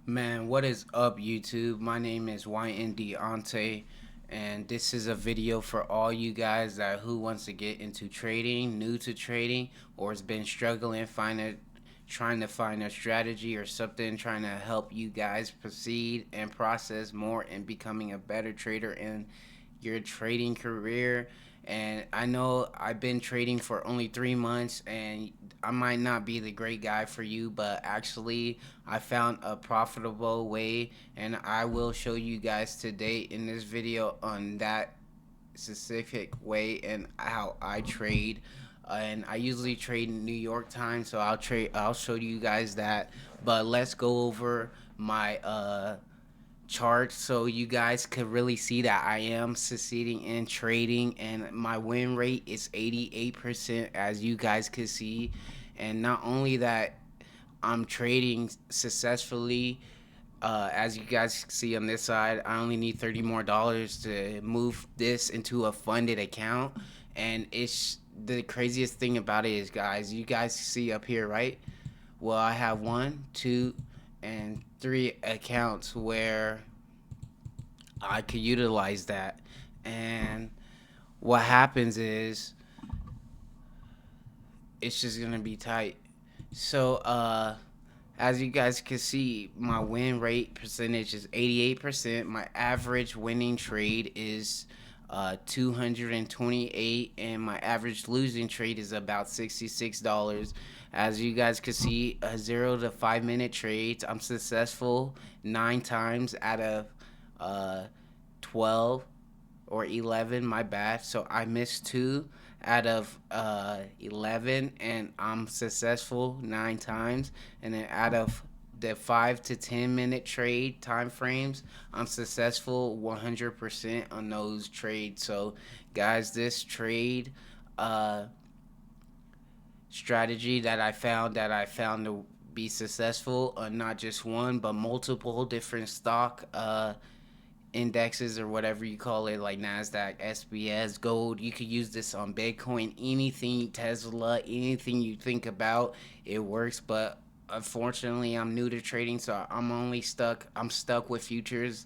Man, what is up, YouTube? My name is YND Ante, and this is a video for all you guys that who wants to get into trading, new to trading, or has been struggling trying to find a strategy or something, trying to help you guys proceed and process more and becoming a better trader in your trading career. And I know I've been trading for only 3 months, and I might not be the great guy for you, but actually, I found a profitable way, and I will show you guys today in this video on that specific way and how I trade. And I usually trade in New York time, so I'll show you guys that. But let's go over my chart so you guys could really see that I am succeeding in trading, and my win rate is 88%, as you guys could see. And not only that, I'm trading successfully. As you guys see on this side, I only need $30 more to move this into a funded account. And it's the craziest thing about it is, guys, you guys see up here, right? Well, I have one, two, and three accounts where I could utilize that. And what happens is it's just gonna be tight. So as you guys can see, my win rate percentage is 88%. My average winning trade is 228, and my average losing trade is about $66. As you guys can see, 0 to 5 minute trades, I'm successful 9 times out of 12 or 11, my bad. So I missed 2 out of 11, and I'm successful 9 times. And then out of the 5 to 10 minute trade time frames, I'm successful 100% on those trades. So guys, this trade strategy that I found to be successful, not just one but multiple different stock indexes or whatever you call it, like NASDAQ, SBS, gold. You could use this on Bitcoin, anything, Tesla, anything you think about, it works. But unfortunately, I'm new to trading, so I'm stuck with futures.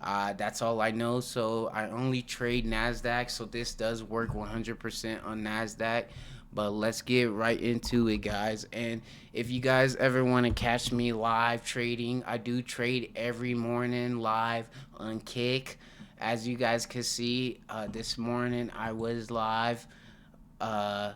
That's all I know. So I only trade NASDAQ. So this does work 100% on NASDAQ. But let's get right into it, guys. And if you guys ever want to catch me live trading, I do trade every morning live on Kick. As you guys can see, this morning I was live uh,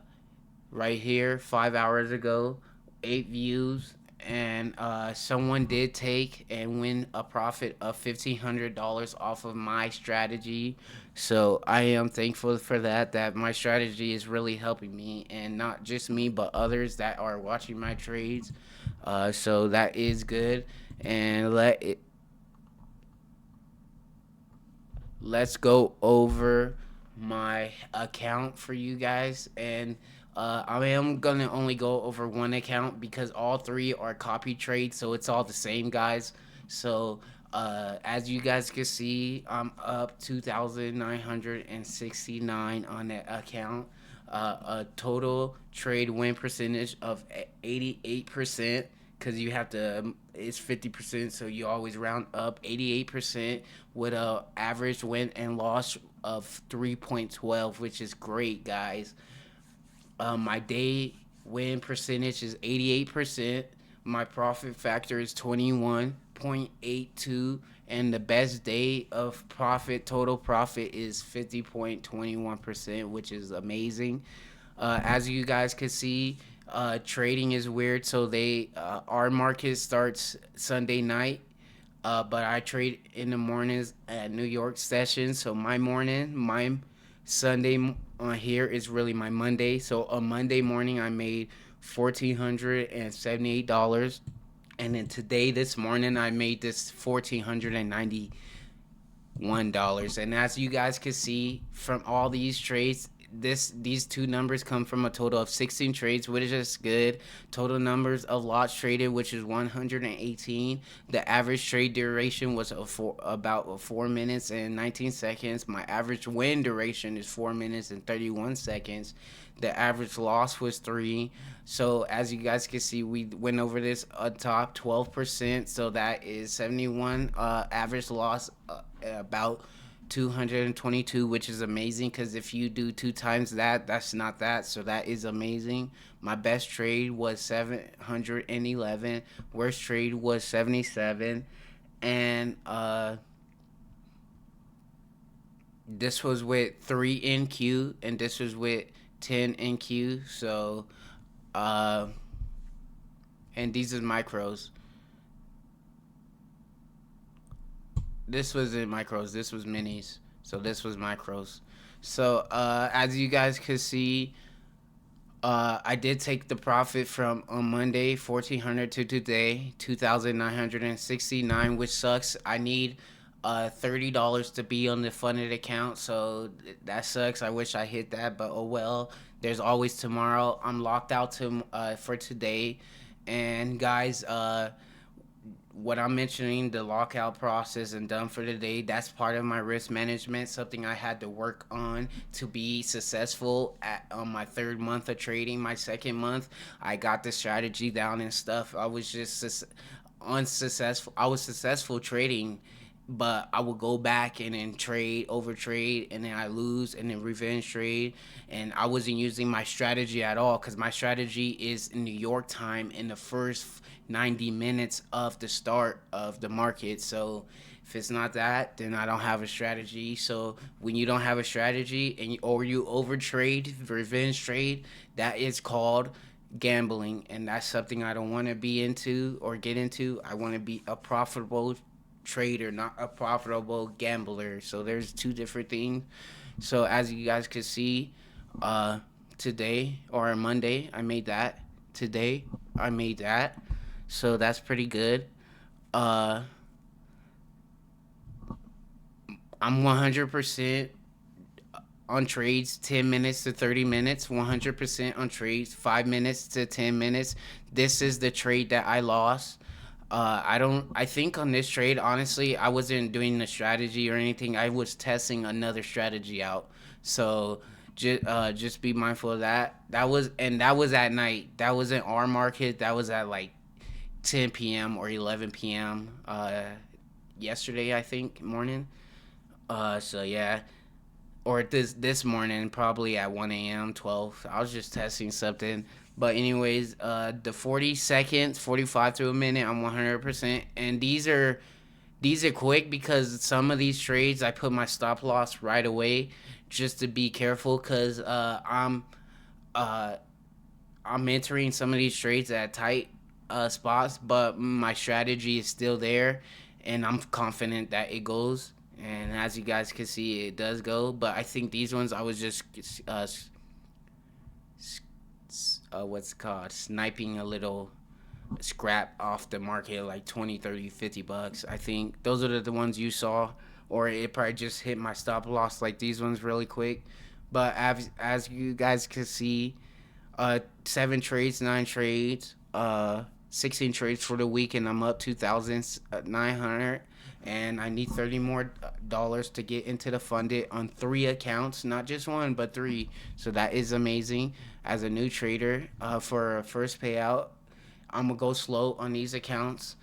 right here 5 hours ago, 8 views, and someone did take and win a profit of $1,500 off of my strategy. So I am thankful for that. That my strategy is really helping me, and not just me, but others that are watching my trades. So that is good, and let's go over my account for you guys. And I am gonna only go over one account because all three are copy trades, so it's all the same, guys. So as you guys can see, I'm up 2,969 on that account. A total trade win percentage of 88%, because you have to, it's 50%, so you always round up. 88% with a average win and loss of 3.12, which is great, guys. My day win percentage is 88%. My profit factor is 21.82, and the best day of profit, total profit, is 50.21%, which is amazing. As you guys can see, trading is weird. So our market starts Sunday night, but I trade in the mornings at New York session. So my Sunday on here is really my Monday. So on Monday morning, I made $1,478, and then this morning, I made this $1,491. And as you guys can see from all these trades, these two numbers come from a total of 16 trades, which is good. Total numbers of lots traded, which is 118. The average trade duration was about 4 minutes and 19 seconds. My average win duration is 4 minutes and 31 seconds. The average loss was 3. So as you guys can see, we went over this top 12%. So that is 71 average loss, about 222, which is amazing, because if you do 2 times that, that's not that. So that is amazing. My best trade was 711. Worst trade was 77. And this was with 3 NQ, and this was with 10 NQ. So uh and these are micros. This wasn't micros, this was minis. So this was micros. So as you guys could see, I did take the profit from on Monday 1400 to today 2969, which sucks. I need $30 to be on the funded account, so that sucks. I wish I hit that, but oh well. There's always tomorrow. I'm locked out to for today, and guys, what I'm mentioning, the lockout process and done for the day, that's part of my risk management, something I had to work on to be successful on my 3rd month of trading. My 2nd month, I got the strategy down and stuff. I was just unsuccessful. I was successful trading, but I would go back and then trade, over trade, and then I lose, and then revenge trade. And I wasn't using my strategy at all, because my strategy is in New York time in the first 90 minutes of the start of the market. So if it's not that, then I don't have a strategy. So when you don't have a strategy or you overtrade, revenge trade, that is called gambling, and that's something I don't want to be into or get into. I want to be a profitable trader, not a profitable gambler. So there's two different things. So as you guys can see, today or Monday, I made that. Today, I made that. So that's pretty good. Uh, I'm 100% on trades, 10 minutes to 30 minutes, 100% on trades, 5 minutes to 10 minutes. This is the trade that I lost. I think on this trade, honestly, I wasn't doing the strategy or anything. I was testing another strategy out. So just be mindful of that. That was at night. That was in our market. That was at like 10 p.m. or 11 p.m. Yesterday, I think, morning. So yeah, or this morning, probably at 1 a.m., 12. I was just testing something. But anyways, the 40 seconds, 45 to a minute, I'm 100%. And these are quick, because some of these trades I put my stop loss right away, just to be careful, because uh, I'm entering some of these trades at tight spots, but my strategy is still there, and I'm confident that it goes. And as you guys can see, it does go. But I think these ones I was just what's it called, sniping a little scrap off the market, like 20, 30, $50. I think those are the ones you saw, or it probably just hit my stop loss like these ones really quick. But as you guys can see, 7 trades, 9 trades, 16 trades for the week, and I'm up 2,900. And I need 30 more dollars to get into the funded on 3 accounts, not just one, but 3. So that is amazing. As a new trader, for a first payout, I'm gonna go slow on these accounts.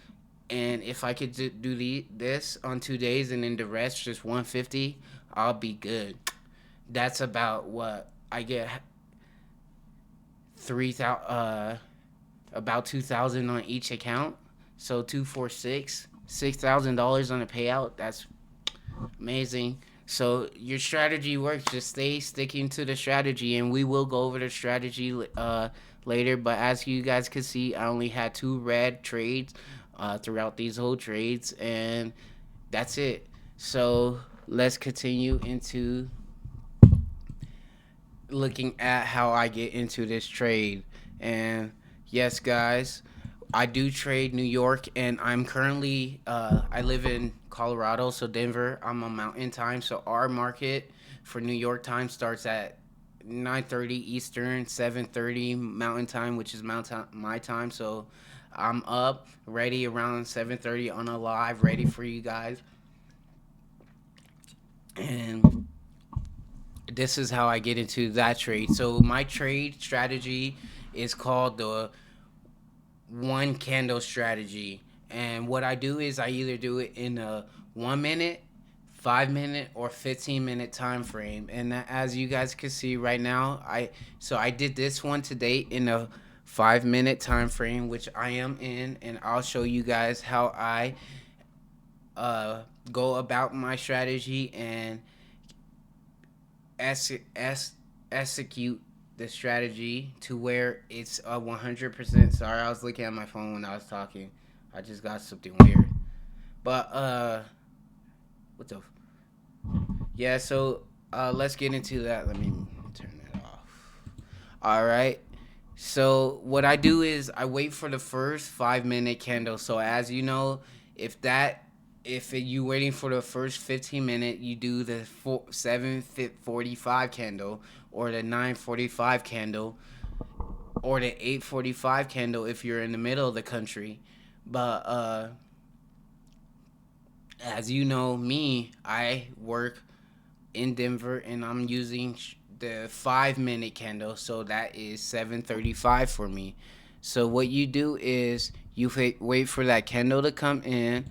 And if I could do this on 2 days, and then the rest just 150, I'll be good. That's about what I get. 3,000, about 2,000 on each account. So 246, $6,000 on a payout. That's amazing. So your strategy works. Just stay sticking to the strategy, and we will go over the strategy later. But as you guys can see, I only had 2 red trades throughout these whole trades, and that's it. So let's continue into looking at how I get into this trade. And yes, guys, I do trade New York, and I'm currently I live in Colorado, so Denver. I'm on Mountain Time, so our market for New York time starts at 9:30 Eastern, 7:30 Mountain Time, which is my time. So I'm up, ready around 7:30 on a live, ready for you guys. And this is how I get into that trade. So my trade strategy is called the one candle strategy. And what I do is I either do it in a 1 minute, 5 minute, or 15-minute time frame. And as you guys can see right now, I did this one today in a 5 minute time frame, which I am in, and I'll show you guys how I go about my strategy and execute the strategy to where it's a 100%. Sorry, I was looking at my phone when I was talking. I just got something weird. But what the? Yeah. So let's get into that. Let me turn that off. All right. So what I do is I wait for the first 5 minute candle. So as you know, if that if you waiting for the first 15 minute, you do the 7:45 candle or the 9:45 candle or the 8:45 candle if you're in the middle of the country. But as you know, I work in Denver and I'm using the 5 minute candle, so that is 7:35 for me. So what you do is you wait for that candle to come in,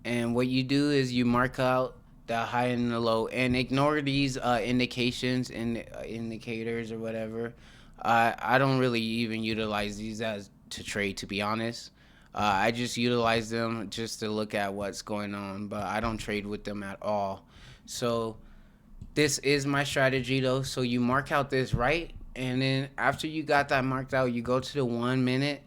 and what you do is you mark out the high and the low, and ignore these indications and indicators or whatever. I don't really even utilize these as to trade, to be honest. I just utilize them just to look at what's going on, but I don't trade with them at all. So this is my strategy though. So you mark out this right, and then after you got that marked out, you go to the 1 minute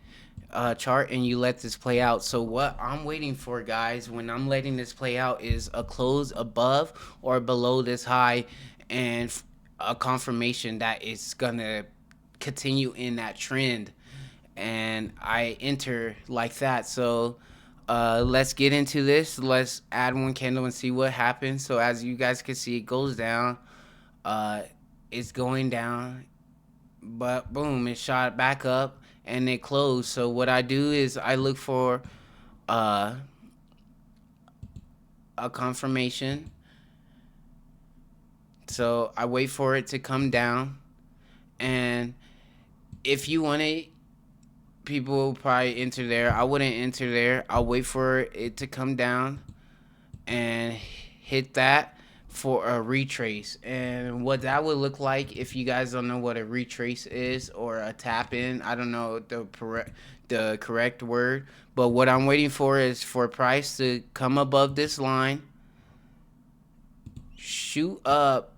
chart and you let this play out. So what I'm waiting for, guys, when I'm letting this play out is a close above or below this high, and a confirmation that it's gonna continue in that trend, and I enter like that. So let's get into this. Let's add one candle and see what happens. So as you guys can see, it goes down. Uh, it's going down, but boom, it shot back up and it closed. So what I do is I look for uh, a confirmation. So I wait for it to come down, and if you want to, people will probably enter there. I wouldn't enter there. I'll wait for it to come down and hit that for a retrace. And what that would look like, if you guys don't know what a retrace is or a tap in, I don't know the correct word, but what I'm waiting for is for price to come above this line, shoot up,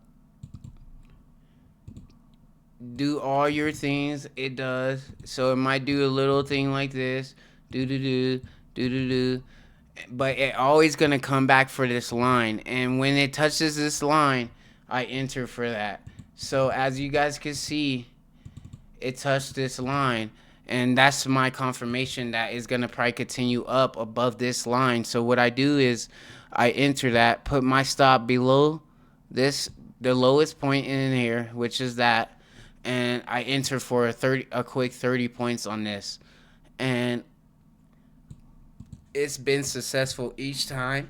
do all your things it does. So it might do a little thing like this, do do do do do do, but it always gonna come back for this line. And when it touches this line, I enter for that. So as you guys can see, it touched this line, and that's my confirmation that is gonna probably continue up above this line. So what I do is I enter that, put my stop below this, the lowest point in here, which is that, and I enter for a quick 30 points on this, and it's been successful each time.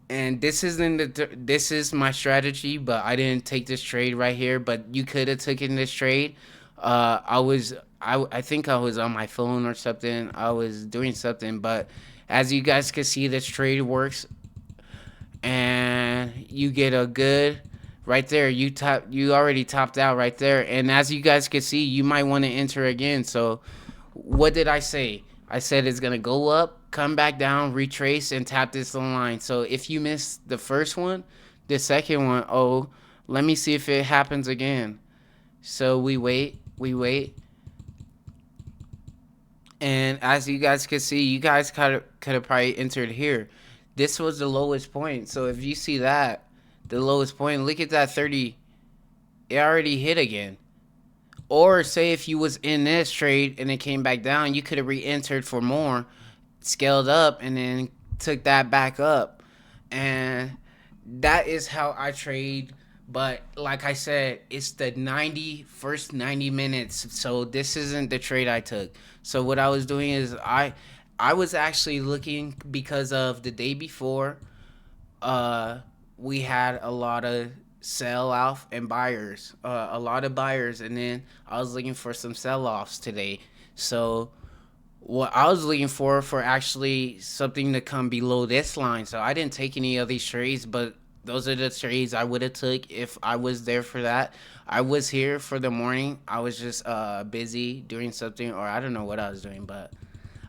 And this is my strategy, but I didn't take this trade right here. But you could have taken this trade. I think I was on my phone or something. I was doing something, but as you guys can see, this trade works, and you get a good right there. You already topped out right there, and as you guys can see, you might want to enter again. So what did I say? I said it's gonna go up, come back down, retrace, and tap this line. So if you missed the first one, the second one, oh, let me see if it happens again. So we wait, and as you guys can see, you guys could have probably entered here. This was the lowest point. So if you see that, the lowest point, look at that 30. It already hit again. Or say if you was in this trade and it came back down, you could have re-entered for more, scaled up, and then took that back up. And that is how I trade But like I said, it's the first 90 minutes. So this isn't the trade I took. So what I was doing is I was actually looking because of the day before uh we had a lot of sell off and buyers, a lot of buyers, and then I was looking for some sell offs today. So what I was looking for actually something to come below this line. So I didn't take any of these trades, but those are the trades I would have took if I was there for that. I was here for the morning. I was just busy doing something, or I don't know what I was doing, but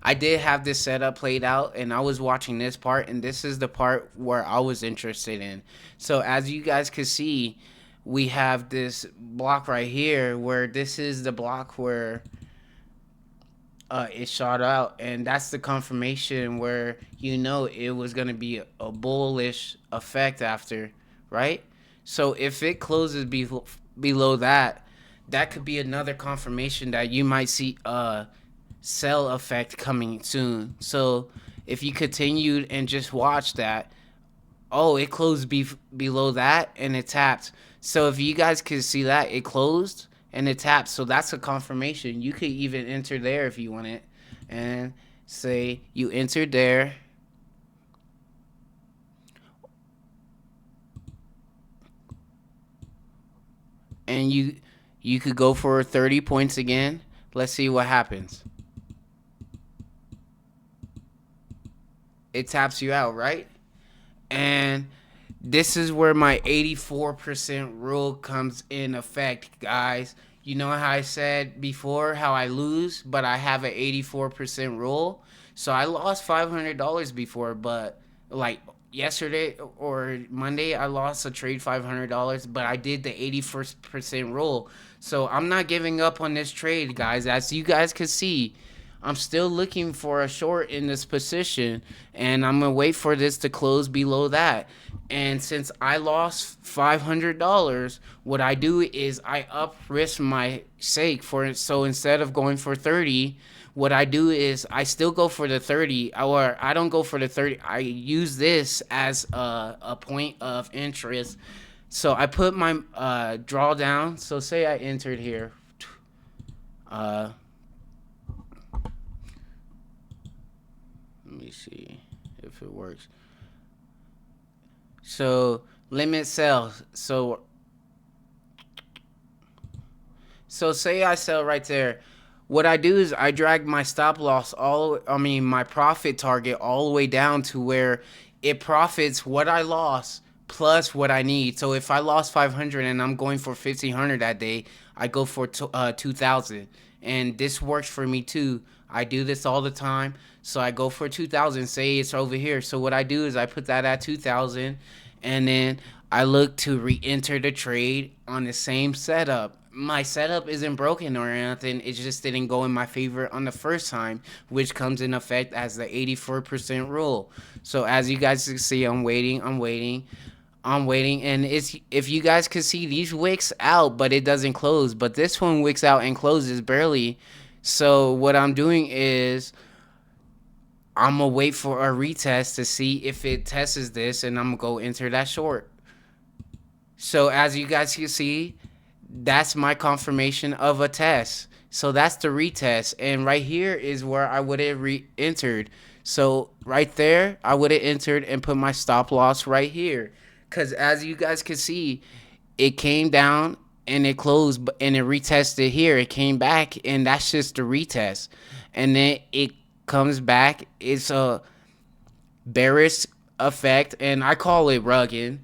I did have this setup played out, and I was watching this part, and this is the part where I was interested in. So as you guys can see, we have this block right here where this is the block where it shot out, and that's the confirmation where it was gonna be a bullish effect after, right? So if it closes below that, that could be another confirmation that you might see a sell effect coming soon. So if you continued and just watch that, oh, it closed below that and it tapped. So if you guys could see that, it closed and it tapped. So that's a confirmation. You could even enter there if you want it, and say you entered there, and you could go for 30 points again. Let's see what happens. It taps you out, right? And this is where my 84% rule comes in effect, guys. You know how I said before how I lose, but I have an 84% rule? So I lost $500 before, but like yesterday or Monday, I lost a trade $500, but I did the 81st% rule. So I'm not giving up on this trade, guys. As you guys can see, I'm still looking for a short in this position, and I'm gonna wait for this to close below that. And since I lost $500, what I do is I up risk my sake for it. So instead of going for 30, what I do is I still go for the 30, or I don't go for the 30. I use this as a point of interest. So I put my drawdown. So say I entered here. Uh, Let me see if it works. So limit sell. So say I sell right there. What I do is I drag my stop loss my profit target all the way down to where it profits what I lost plus what I need. So if I lost 500 and I'm going for 1500 that day, I go for 2000. And this works for me too. I do this all the time. So I go for 2000, say it's over here. So what I do is I put that at 2000, and then I look to re-enter the trade on the same setup. My setup isn't broken or anything. It just didn't go in my favor on the first time, which comes in effect as the 84% rule. So as you guys can see, I'm waiting, and it's, if you guys can see, these wicks out, but it doesn't close. But this one wicks out and closes barely. So what I'm doing is I'm gonna wait for a retest to see if it tests this, and I'm gonna go enter that short. So as you guys can see, that's my confirmation of a test. So that's the retest, and right here is where I would have re-entered. So right there, I would have entered and put my stop loss right here, because as you guys can see, it came down and it closed, and it retested here. It came back, and that's just the retest, and then it comes back. It's a bearish effect, and I call it rugging.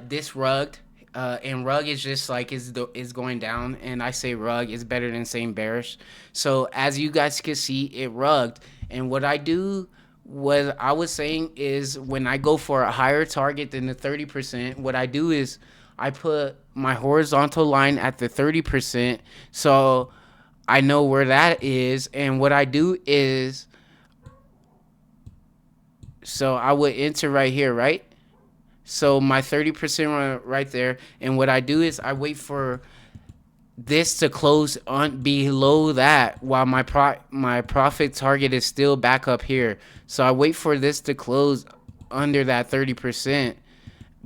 This rugged, and rug is just like is going down, and I say rug is better than saying bearish. So as you guys can see, it rugged, and what I do, what I was saying is, when I go for a higher target than the 30%, what I do is I put my horizontal line at the 30%, so I know where that is, and what I do is, so I would enter right here, right? So my 30% right there, and what I do is I wait for this to close on below that, while my profit target is still back up here. So I wait for this to close under that 30%,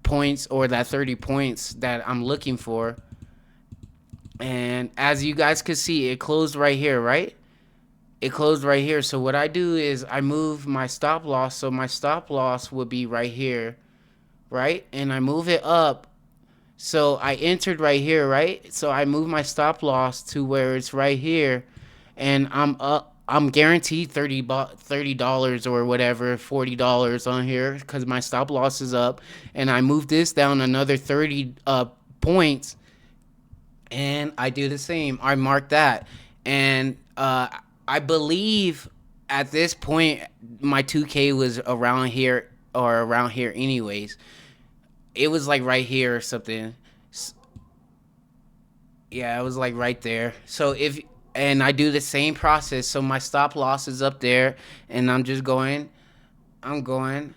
points or that 30 points that I'm looking for. And as you guys can see, it closed right here, right? It closed right here. So what I do is I move my stop loss. So my stop loss would be right here, right? And I move it up. So I entered right here, right? So I move my stop loss to where it's right here, and I'm up. I'm guaranteed $30 or whatever, $40 on here because my stop loss is up, and I move this down another 30 points, and I do the same. I mark that, and I believe at this point my 2K was around here or around here anyways. It was like right here or something. Yeah, it was like right there. So if and I do the same process. So my stop loss is up there, and I'm just going. I'm going.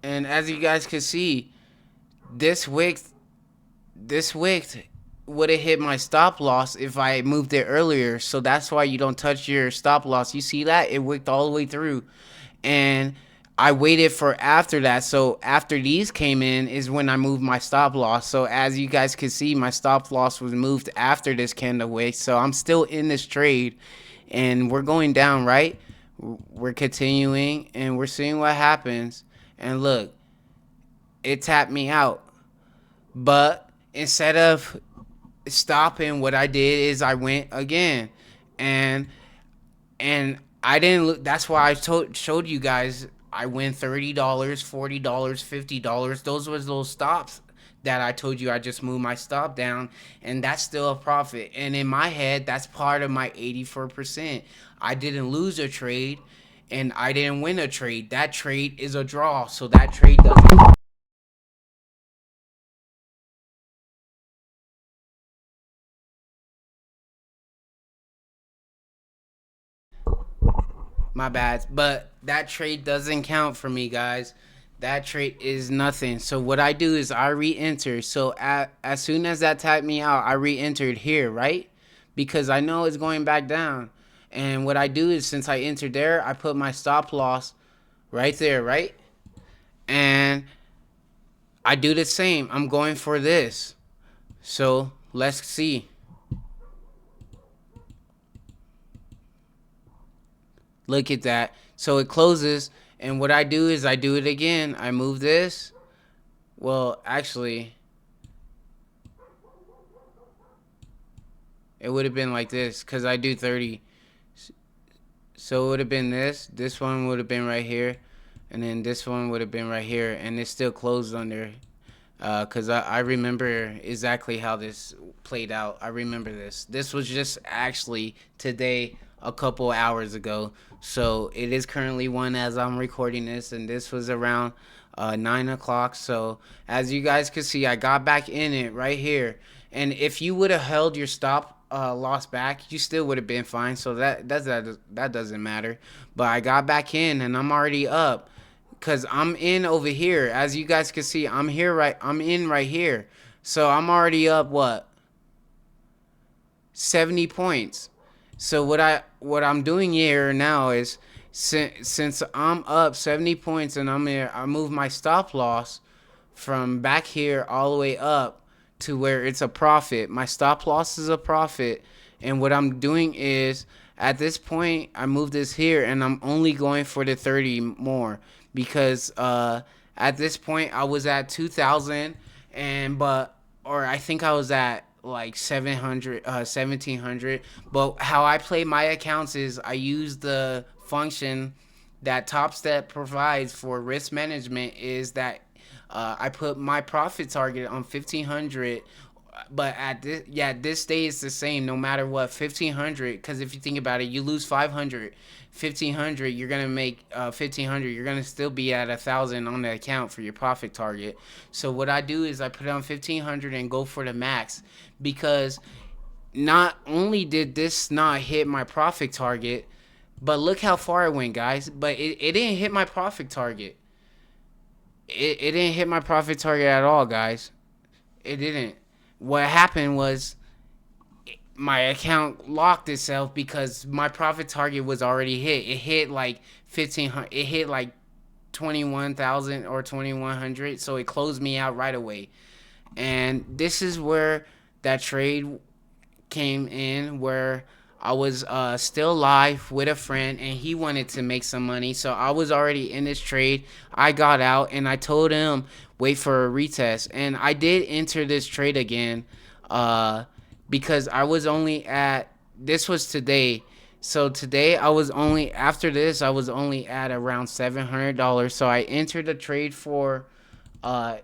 And as you guys can see, this wick, this wick would have hit my stop loss if I moved it earlier. So that's why you don't touch your stop loss. You see that? It wicked all the way through. And I waited for after that. So after these came in is when I moved my stop loss. So as you guys can see, my stop loss was moved after this candle wick. So I'm still in this trade, and we're going down, right? We're continuing, and we're seeing what happens. And look, it tapped me out. But instead of stopping, what I did is I went again, and I didn't look. That's why showed you guys. I win $30, $40, $50. Those was those stops that I told you I just moved my stop down, and that's still a profit. And in my head, that's part of my 84%. I didn't lose a trade, and I didn't win a trade. That trade is a draw, so that trade doesn't. My bad. But that trade doesn't count for me, guys. That trade is nothing. So what I do is I re-enter. So as soon as that tapped me out, I re-entered here, right? Because I know it's going back down. And what I do is since I entered there, I put my stop loss right there, right? And I do the same. I'm going for this. So let's see. Look at that. So it closes. And what I do is I do it again. I move this. Well, actually, it would have been like this because I do 30. So it would have been this. This one would have been right here. And then this one would have been right here. And it's still closed under. Because I remember exactly how this played out. I remember this. This was just actually today, a couple hours ago. So it is currently 1 as I'm recording this. And this was around 9 o'clock. So as you guys can see, I got back in it right here. And if you would have held your stop loss back, you still would have been fine. So that doesn't matter. But I got back in, and I'm already up because I'm in over here. As you guys can see, I'm in right here. So I'm already up what? 70 points. So what I'm doing here now is since I'm up 70 points and I'm here, I move my stop loss from back here all the way up to where it's a profit. My stop loss is a profit, and what I'm doing is at this point I move this here, and I'm only going for the 30 more because at this point I was at 2,000, or I think I was at like 700 1700. But how I play my accounts is I use the function that Top Step provides for risk management, is that I put my profit target on 1500. But at this day it's the same no matter what, 1500. Because if you think about it, you lose 500, 1500, you're gonna make 1500, you're gonna still be at 1,000 on the account for your profit target. So what I do is I put it on 1500 and go for the max, because not only did this not hit my profit target, but look how far it went, guys. But it didn't hit my profit target. It didn't hit my profit target at all, guys. It didn't. What happened was my account locked itself because my profit target was already hit. It hit like 1500. It hit like 21,000 or 2100. So it closed me out right away. And this is where that trade came in, where I was still live with a friend and he wanted to make some money. So I was already in this trade. I got out and I told him wait for a retest. And I did enter this trade again uh, because I was only at, this was today. So today I was only, after this, I was only at around $700. So I entered a trade for uh,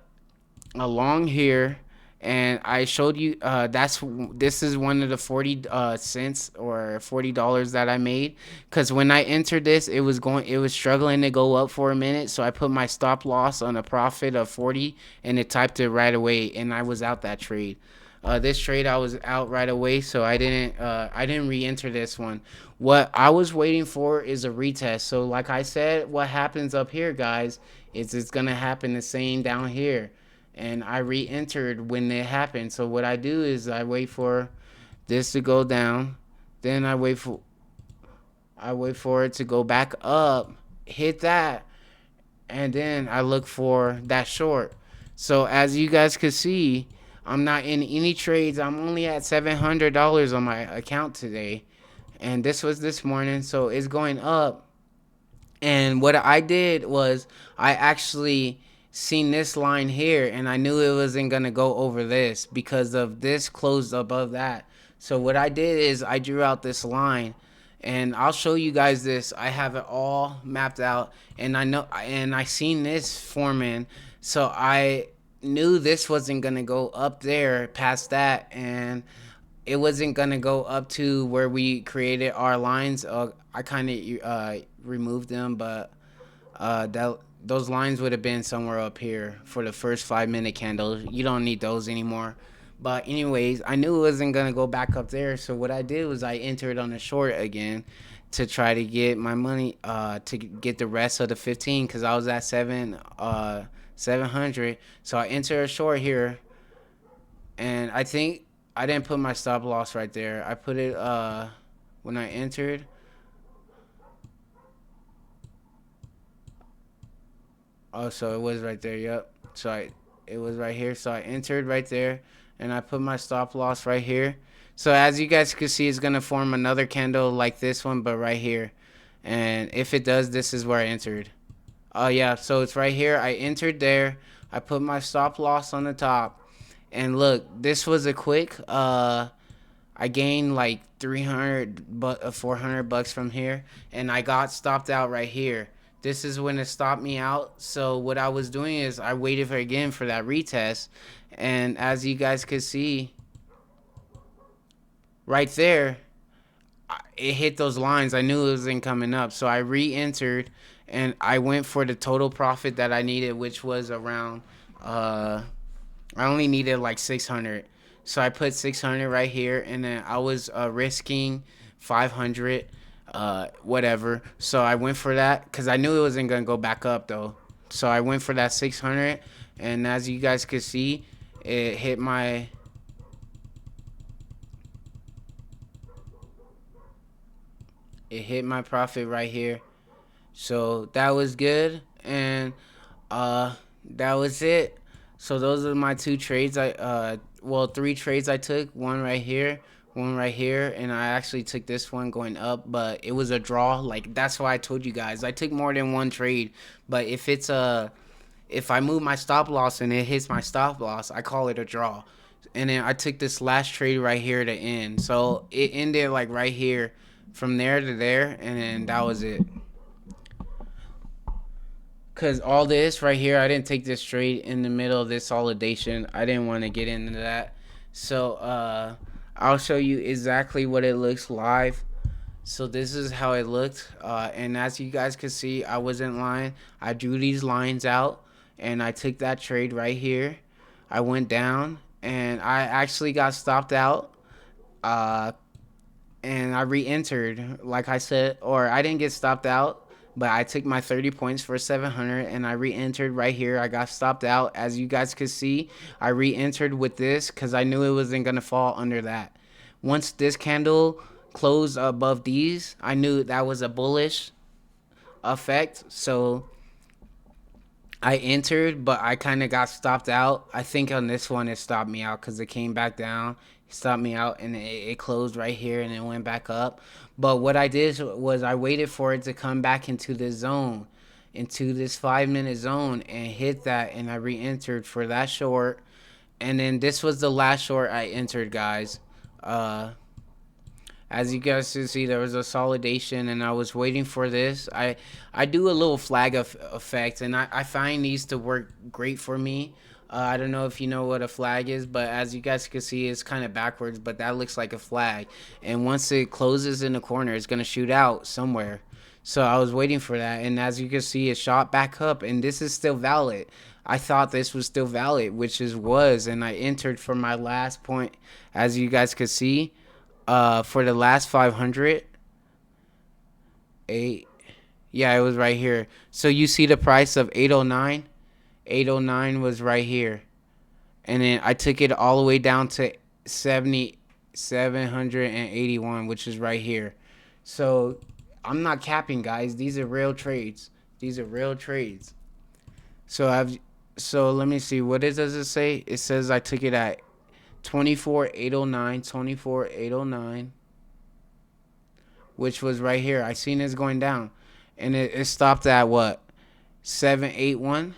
along here, and I showed you this is one of the 40 cents or $40 that I made, because when I entered this, it was struggling to go up for a minute, so I put my stop loss on a profit of 40 and it typed it right away, and I was out that trade. This trade I was out right away, so I didn't re-enter this one. What I was waiting for is a retest. So like I said, what happens up here, guys, is it's gonna happen the same down here, and I re-entered when it happened. So what I do is I wait for this to go down, then I wait for it to go back up, hit that, and then I look for that short. So as you guys can see, I'm not in any trades. I'm only at $700 on my account today, and this was this morning, so it's going up. And what I did was I actually seen this line here, and I knew it wasn't gonna go over this because of this closed above that. So what I did is I drew out this line, and I'll show you guys this. I have it all mapped out, and I seen this forming, so I knew this wasn't gonna go up there past that, and it wasn't gonna go up to where we created our lines. I kind of removed them, but that those lines would have been somewhere up here for the first 5 minute candle. You don't need those anymore. But anyways, I knew it wasn't gonna go back up there, so what I did was I entered on the short again to try to get my money to get the rest of the 15, because I was at 700. So I entered a short here, and I think I didn't put my stop loss right there. I put it when I entered. Oh, so it was right there. Yep. It was right here. So I entered right there, and I put my stop loss right here. So as you guys can see, it's gonna form another candle like this one, but right here. And if it does, this is where I entered. Oh yeah. So it's right here. I entered there. I put my stop loss on the top, and look, this was a quick. I gained like 300 but 400 bucks from here, and I got stopped out right here. This is when it stopped me out. So what I was doing is I waited for again for that retest, and as you guys could see right there, it hit those lines. I knew it wasn't coming up, so I re-entered, and I went for the total profit that I needed, which was around I only needed like 600. So I put 600 right here, and then I was risking 500, whatever. So I went for that because I knew it wasn't gonna go back up though. So I went for that 600, and as you guys could see, it hit my profit right here. So that was good, and that was it. So those are my two trades. Three trades I took. One right here, one right here, and I actually took this one going up, but it was a draw. Like, that's why I told you guys I took more than one trade. But if I move my stop loss and it hits my stop loss, I call it a draw. And then I took this last trade right here to end. So it ended like right here, from there to there, and then that was it. Because all this right here, I didn't take this trade in the middle of this solidation. I didn't want to get into that. So I'll show you exactly what it looks live. So this is how it looked. And as you guys can see, I wasn't lying. I drew these lines out, and I took that trade right here. I went down, and I actually got stopped out. And I re-entered, like I said, or I didn't get stopped out, but I took my 30 points for 700, and I re-entered right here. I got stopped out. As you guys could see, I re-entered with this because I knew it wasn't going to fall under that. once this candle closed above these, I knew that was a bullish effect. So I entered, but I kind of got stopped out. I think on this one it stopped me out because it came back down, stopped me out, and it closed right here and it went back up. But what I did was I waited for it to come back into the zone, into this 5 minute zone, and hit that, and I re-entered for that short. And then this was the last short I entered, guys. As you guys can see, there was a solidation, and I was waiting for this. I do a little flag effect, and I find these to work great for me. I don't know if you know what a flag is, but as you guys can see, it's kind of backwards, but that looks like a flag. And once it closes in the corner, it's going to shoot out somewhere. So I was waiting for that, and as you can see, it shot back up, and this is still valid. I thought this was still valid, which is was, and I entered for my last point, as you guys could see. For the last 500, yeah, it was right here. So you see the price of 809. 809 was right here, and then I took it all the way down to 781, which is right here. So I'm not capping, guys. These are real trades. These are real trades. So let me see. What does it say? It says I took it at 24,809, 24,809, which was right here. I seen this going down, and it stopped at what? 781,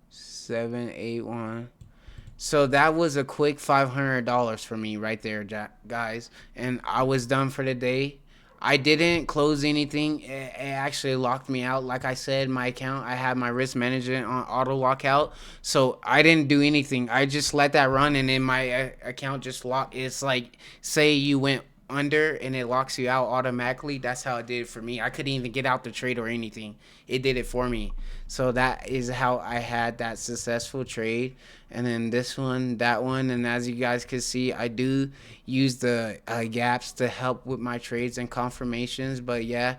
781. So that was a quick $500 for me right there, guys, and I was done for the day. I didn't close anything. It actually locked me out. Like I said, my account, I had my risk management on auto lockout. So I didn't do anything. I just let that run, and then my account just locked. It's like, say you went under and it locks you out automatically. That's how it did it for me. I couldn't even get out the trade or anything. It did it for me. So that is how I had that successful trade. And then this one, that one, and as you guys can see, I do use the gaps to help with my trades and confirmations. But yeah,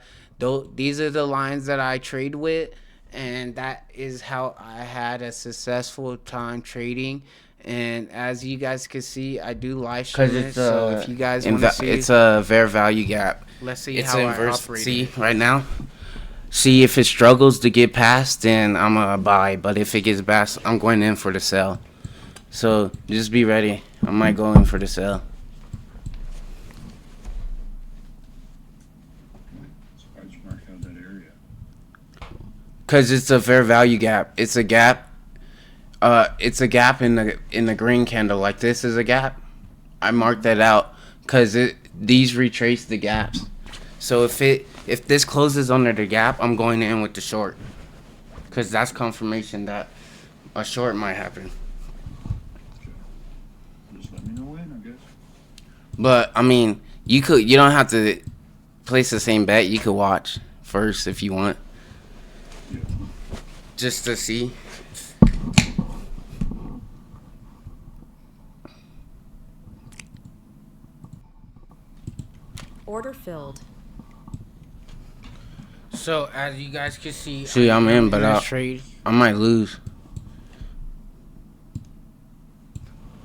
these are the lines that I trade with, and that is how I had a successful time trading. And as you guys can see, I do live stream it. So if you guys want to see, it's a fair value gap. Let's see how I operate. See right now. See if it struggles to get past, then I'm gonna buy. But if it gets past, I'm going in for the sell. So just be ready. I might go in for the sell. Why'd you mark out that area? Cause it's a fair value gap. It's a gap. It's a gap in the green candle. Like this is a gap. I marked that out because these retrace the gaps. So if this closes under the gap, I'm going in with the short, because that's confirmation that a short might happen. Just let me know when, I guess. But I mean, you don't have to place the same bet. You could watch first if you want, Yeah. just to see. Order filled. So as you guys can see, I'm in, but I might lose.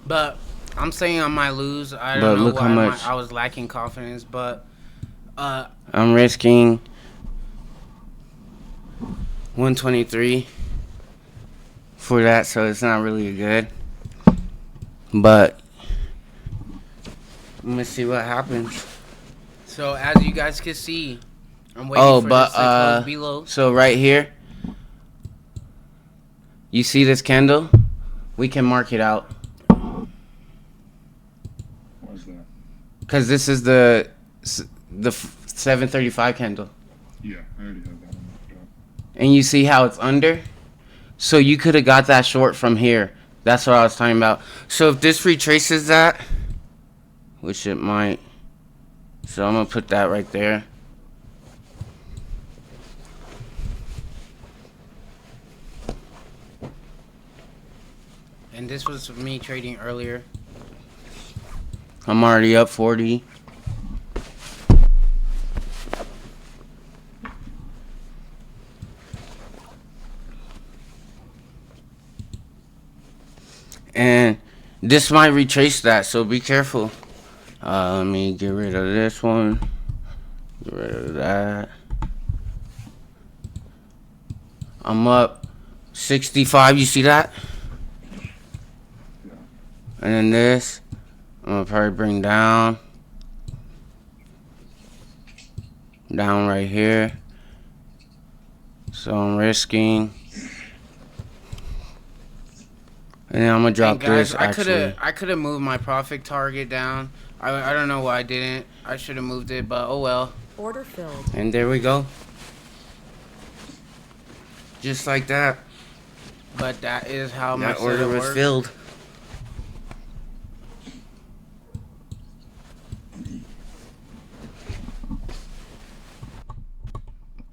But I'm saying I might lose. I don't know why I was lacking confidence, but I'm risking 123 for that, so it's not really good. But let me see what happens. So as you guys can see, I'm waiting for this to close below. So right here, you see this candle? We can mark it out. Why's that? Because this is the 735 candle. Yeah, I already have that one marked out. And you see how it's under? So you could have got that short from here. That's what I was talking about. So if this retraces that, which it might, so I'm going to put that right there. And this was me trading earlier. I'm already up 40. And this might retrace that, so be careful. Let me get rid of this one. Get rid of that. I'm up 65. You see that? Yeah. And then this, I'm gonna probably bring down right here. So I'm risking, and then I'm gonna drop guys, this. Actually, I could have moved my profit target down. I don't know why I didn't. I should have moved it, but oh well. Order filled. and there we go. Just like that. But that is how my That order setup was works. filled.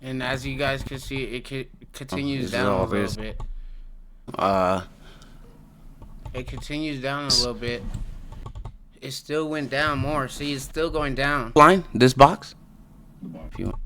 And as you guys can see, it continues This is down a all little this. bit. Uh, It continues down a little bit. It still went down more. See, it's still going down. line this box. The box. If you want.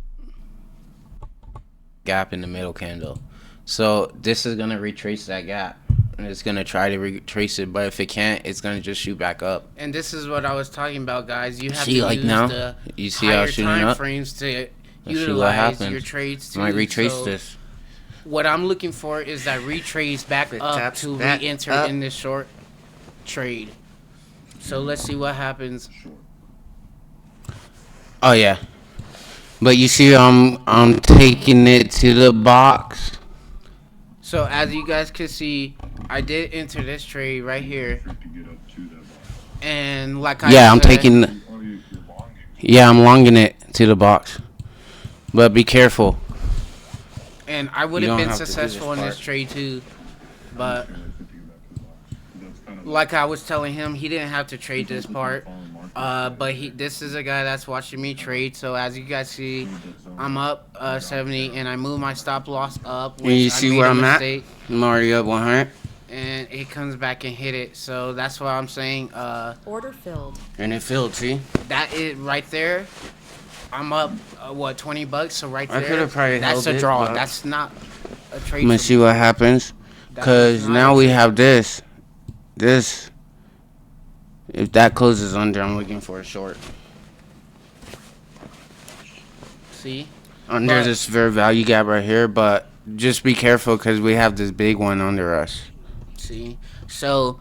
Gap in the middle candle. So this is gonna retrace that gap, and it's gonna try to retrace it. But if it can't, it's gonna just shoot back up. And this is what I was talking about, guys. You have See, to like use now? the You see how higher it's shooting time up? frames to Let's see what utilize happens. your trades too. Might retrace So this. what I'm looking for is that retrace back It up taps to back re-enter up. in this short trade. So let's see what happens. Short. Oh yeah. But you see, I'm taking it to the box. So as you guys can see, I did enter this trade right here, To get up to that box. and like I Yeah, I'm said, Oh, taking. you're longing. Yeah, I'm longing it to the box. But be careful. and I would You have don't been have to do successful this in this part. trade too, but Okay, I think to get back to the box. That's kind of like I was telling him, he didn't have to trade this part. But this is a guy that's watching me trade. So as you guys see, I'm up 70, and I move my stop loss up. And you which I see made where a I'm at? mistake, I'm already up 100. and it comes back and hit it. So that's why I'm saying Order filled. And it filled, see? that is right there. I'm up what, $20? So right I there, could've probably that's held a it, draw. but- That's not a trade. I'm gonna for see me. what happens. That Because is not now a we trade. have this. This. If that closes under, I'm looking for a short. See, Under But- this fair value gap right here, but just be careful because we have this big one under us. see. So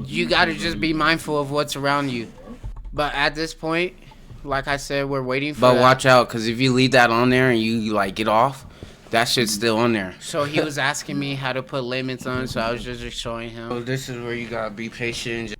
you got to just be mindful of what's around you. But at this point, like I said, we're waiting for But that. watch out, because if you leave that on there and you like get off, that shit's still on there. So he was asking me how to put limits on, so I was just showing So him. this is where you gotta be patient.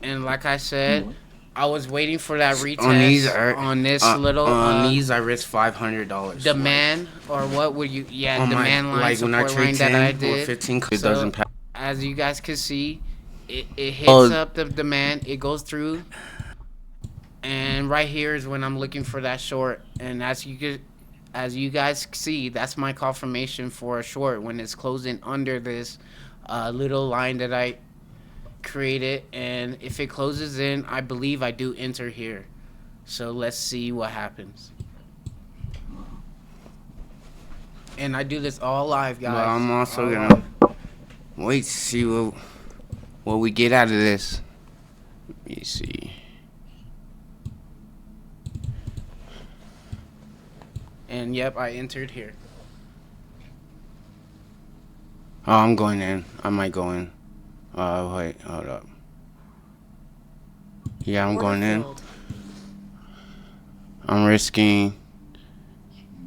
And like I said, I was waiting for that retest On these, on this little on these, I risk $500. demand, or what would you? Yeah, on my, demand line, like when I support line trade that I 10 or did. 15, it So- doesn't pass. As you guys can see, it hits Oh. up the demand. It goes through, and right here is when I'm looking for that short. And as you guys see, that's my confirmation for a short when it's closing under this little line that I created. And if it closes in, I believe I do enter here. So let's see what happens. And I do this all live, guys. But I'm also All gonna live. wait to see what we get out of this. Let me see. And yep, I entered here. Oh, I'm going in. I might go in. Wait, hold up. Yeah, I'm Order going in. filled. I'm risking.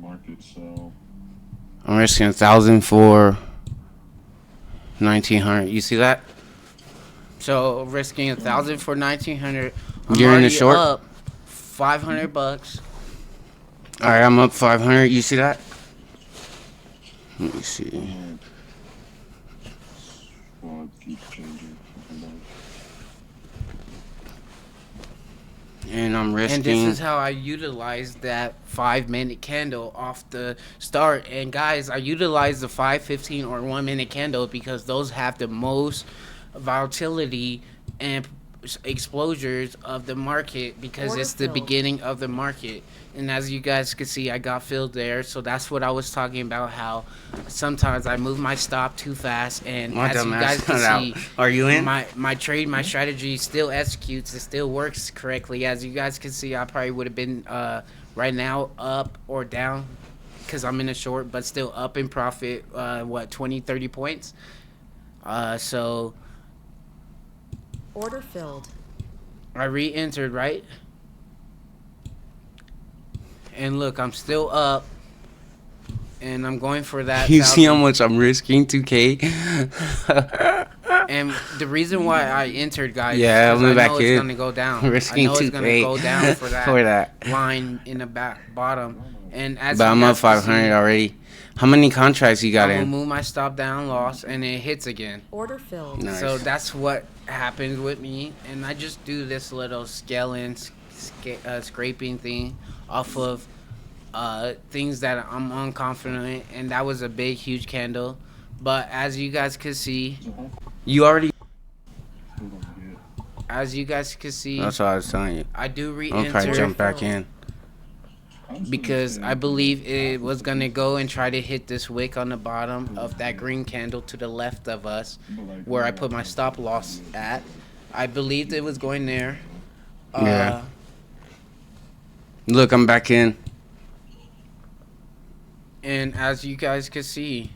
market sell. I'm risking 1,000 for 1,900. You see that? So risking 1,000 for 1,900. I'm You're in the already short? Up $500. All right, I'm up 500. You see that? Let me see. Well, it keeps changing. And I'm risking. And this is how I utilized that 5-minute candle off the start. And guys, I utilize the 5, 15, or 1-minute candle because those have the most volatility and exposures of the market because Order it's the filled. beginning of the market. And as you guys can see, I got filled there. So that's what I was talking about, how sometimes I move my stop too fast. And My as dumb you ass guys can cut out. see, Are you in? my trade, my strategy still executes. It still works correctly. As you guys can see, I probably would have been right now up or down because I'm in a short, but still up in profit, 20, 30 points. So Order filled. I re-entered, right? And look, I'm still up. And I'm going for that. You see how 1,000. much I'm risking? 2K. And the reason why I entered, guys, Yeah, is I'm I back know it's in. gonna go down. Risking I know it's gonna 2K go down for that, for that. line in the back bottom. And as But you I'm up guys can 500 see, already. How many contracts you got I'm gonna in? move my stop down loss, and it hits again. Order filled. Nice. So that's what happens with me, and I just do this little scaling, scraping thing off of things that I'm unconfident in, and that was a big, huge candle. But as you guys could see, You already. Still don't get. as you guys could see, That's what I was telling you. I do I'm gonna probably re-enter jump back in. I'm still because saying I believe it was gonna go and try to hit this wick on the bottom of that green candle to the left of us, where I put my stop loss at. I believed it was going there. Yeah. Look, I'm back in. And as you guys could see,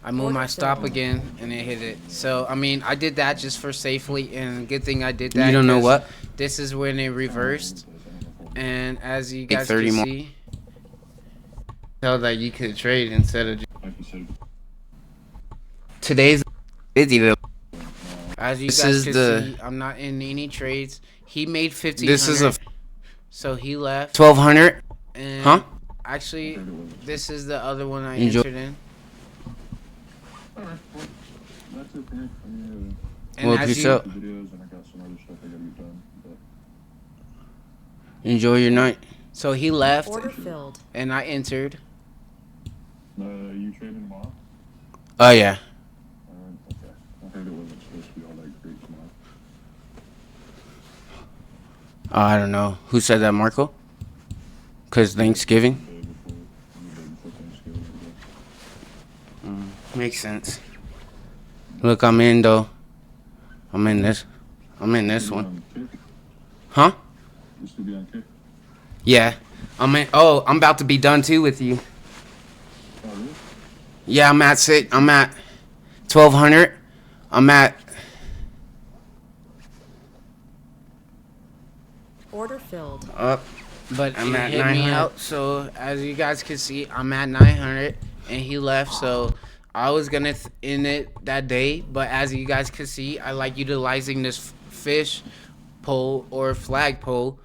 I moved my stop again and it hit it. So I mean, I did that just for safely, and good thing I did that. You don't know 'cause what? This is when it reversed, and as you guys 30 can more. see, tell that you could trade instead of. like you said, Today's busy. As you This guys is can the- see, I'm not in any trades. He made 1500. This is a So he left. 1200. And Huh? Actually, this is the other one I Enjoy- entered in. alright, well, that's it for me. I mean, And Well, as peace you, out. the videos and I got some other stuff I gotta get done. But Enjoy your night. So he left, Order filled. and I entered. you trading tomorrow? Oh yeah. Okay. I heard it wasn't supposed to be all that great tomorrow. I don't know. Who said that, Marco? Cause Thanksgiving. The day before Thanksgiving, I guess. Makes sense. Look, I'm in though. I'm in this You one. on Kick? Huh? You still be on Kick? Yeah. I'm in. Oh, I'm about to be done too with you. Oh, really? Yeah, I'm at 1200. I'm at. Order filled. Up. But I'm it at hit me 900. out. So as you guys can see, I'm at 900, and he left. So I was gonna end it that day, but as you guys can see, I like utilizing this fish pole or flagpole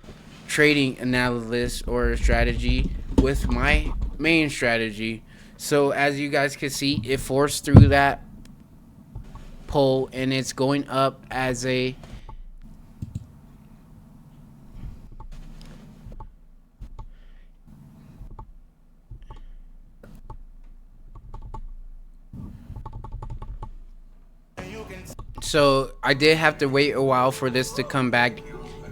trading analysis or strategy with my main strategy. So as you guys can see, it forced through that pole, and it's going up as a So I did have to wait a while for this to come back,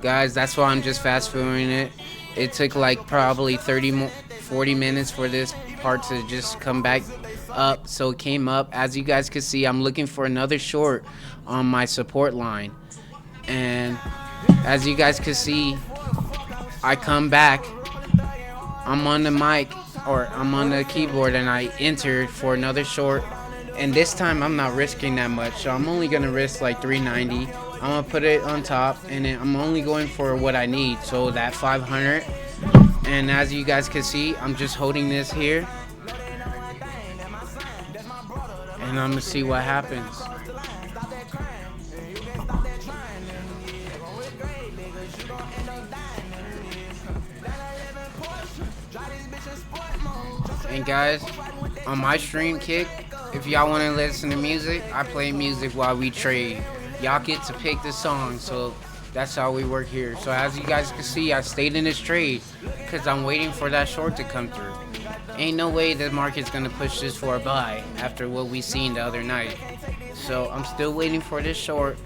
guys. That's why I'm just fast forwarding it. It took like probably 40 minutes for this part to just come back up. So it came up. As you guys can see, I'm looking for another short on my support line. And as you guys can see, I come back. I'm on the mic, or I'm on the keyboard, and I entered for another short. And this time I'm not risking that much, so I'm only gonna risk like 390. I'm gonna put it on top, and then I'm only going for what I need, so that 500. And as you guys can see, I'm just holding this here, and I'm gonna see what happens. And guys, on my stream Kick, if y'all want to listen to music, I play music while we trade. Y'all get to pick the song, so that's how we work here. So as you guys can see, I stayed in this trade because I'm waiting for that short to come through. Ain't no way the market's gonna push this for a buy after what we seen the other night. So I'm still waiting for this short,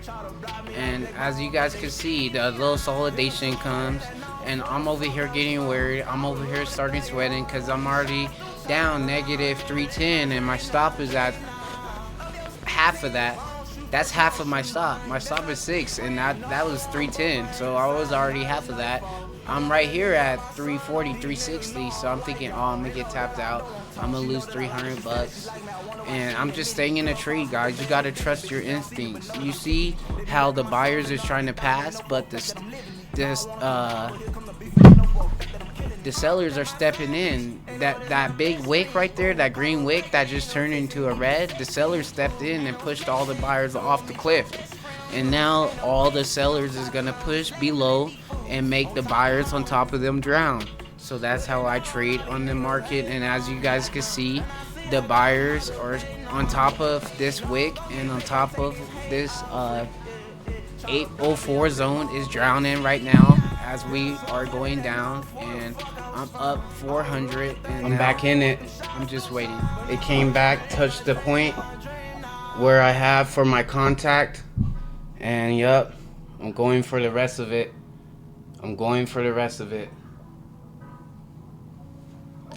and as you guys can see, the little solidation comes, and I'm over here getting worried. I'm over here starting sweating because I'm already down negative 310, and my stop is at half of that. That's half of my stop. My stop is 6, and that was 310. So I was already half of that. I'm right here at 340, 360. So I'm thinking, oh, I'm gonna get tapped out. I'm gonna lose 300 bucks. And I'm just staying in the trade, guys. You gotta trust your instincts. You see how the buyers is trying to pass, but the sellers are stepping in. That big wick right there, that green wick that just turned into a red, the sellers stepped in and pushed all the buyers off the cliff. And now all the sellers is gonna push below and make the buyers on top of them drown. So that's how I trade on the market. And as you guys can see, the buyers are on top of this wick and on top of this 804 zone is drowning right now as we are going down, and I'm up 400, and I'm back in it. I'm just waiting. It came back, touched the point where I have for my contact, and yup, I'm going for the rest of it. I'm going for the rest of it.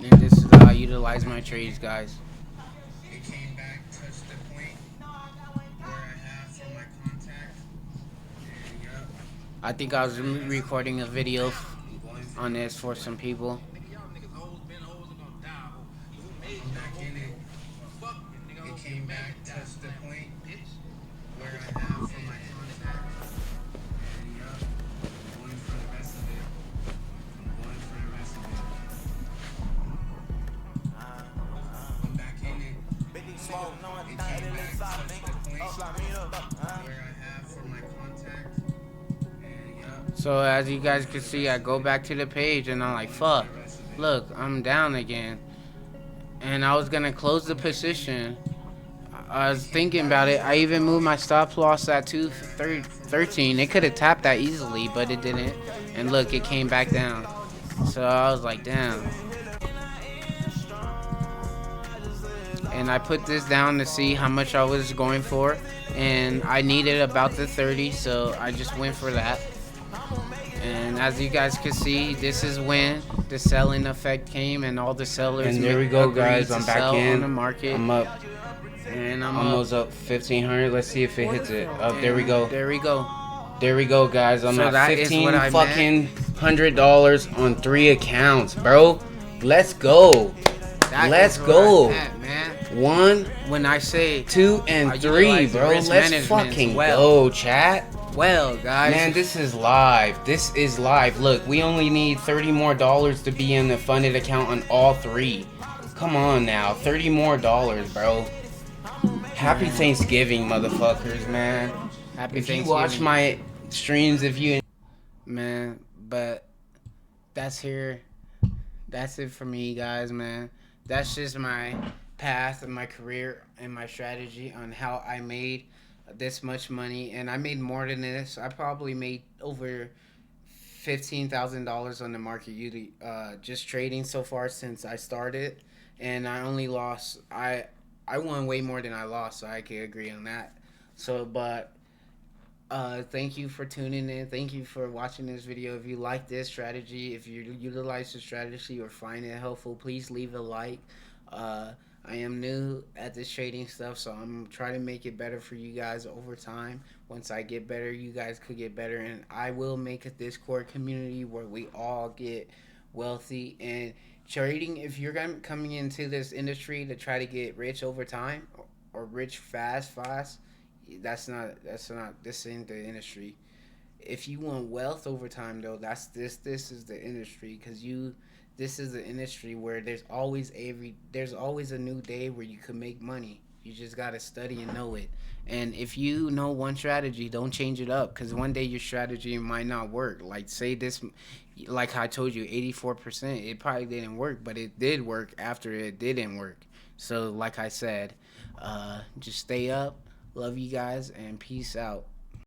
And this is how I utilize my trades, guys. It came back, touched the point where I have for my contact, and yup, I think I was recording a video on this for some people. I'm back in it. It came back, touched the point where I have for my contact, and yup, I'm going for the rest of it. I'm going for the rest of it. I'm back in it. It came back, touched the point where I have for my contact, and yup. So as you guys can see, I go back to the page and I'm like, fuck, look, I'm down again. And I was gonna close the position. I was thinking about it. I even moved my stop loss at 213. It could have tapped that easily, but it didn't. And look, it came back down. So I was like, damn. And I put this down to see how much I was going for, and I needed about the 30, so I just went for that. And as you guys can see, this is when the selling effect came, and all the sellers. And there we go, agreed guys. to I'm back sell in. on the market. I'm up. And I'm Almost up 1,500. Let's see if it hits it. Up, there we go. There we go. There we go, guys. I'm So at that is 15 what I fucking $100 on 3 accounts, bro. Let's go. That Let's is go. where I'm at, man. 1, When I say 2, and I 3, utilize bro. risk Let's management fucking well. go, chat. well, guys. Man, this is live. This is live. Look, we only need $30 more to be in the funded account on all 3. Come on now, $30 more, bro. Happy Thanksgiving, motherfuckers, man. Happy If you Thanksgiving. watch my streams, if you Man, but that's it for me, guys, man. That's just my path and my career and my strategy on how I made this much money. And I made more than this. I probably made over $15,000 on the market just trading so far since I started. And I only lost, I won way more than I lost, so I can agree on that. So, but thank you for tuning in. Thank you for watching this video. If you like this strategy, if you utilize the strategy or find it helpful, please leave a like. I am new at this trading stuff, so I'm trying to make it better for you guys over time. Once I get better, you guys could get better, and I will make a Discord community where we all get wealthy. And trading, if you're coming into this industry to try to get rich over time or rich fast, this ain't the industry. If you want wealth over time, though, this is the industry, because this is the industry where there's always a new day where you can make money. You just gotta study and know it. And if you know one strategy, don't change it up, because one day your strategy might not work. Like, say this, like I told you, 84%, it probably didn't work, but it did work after it didn't work. So like I said, just stay up. Love you guys, and peace out.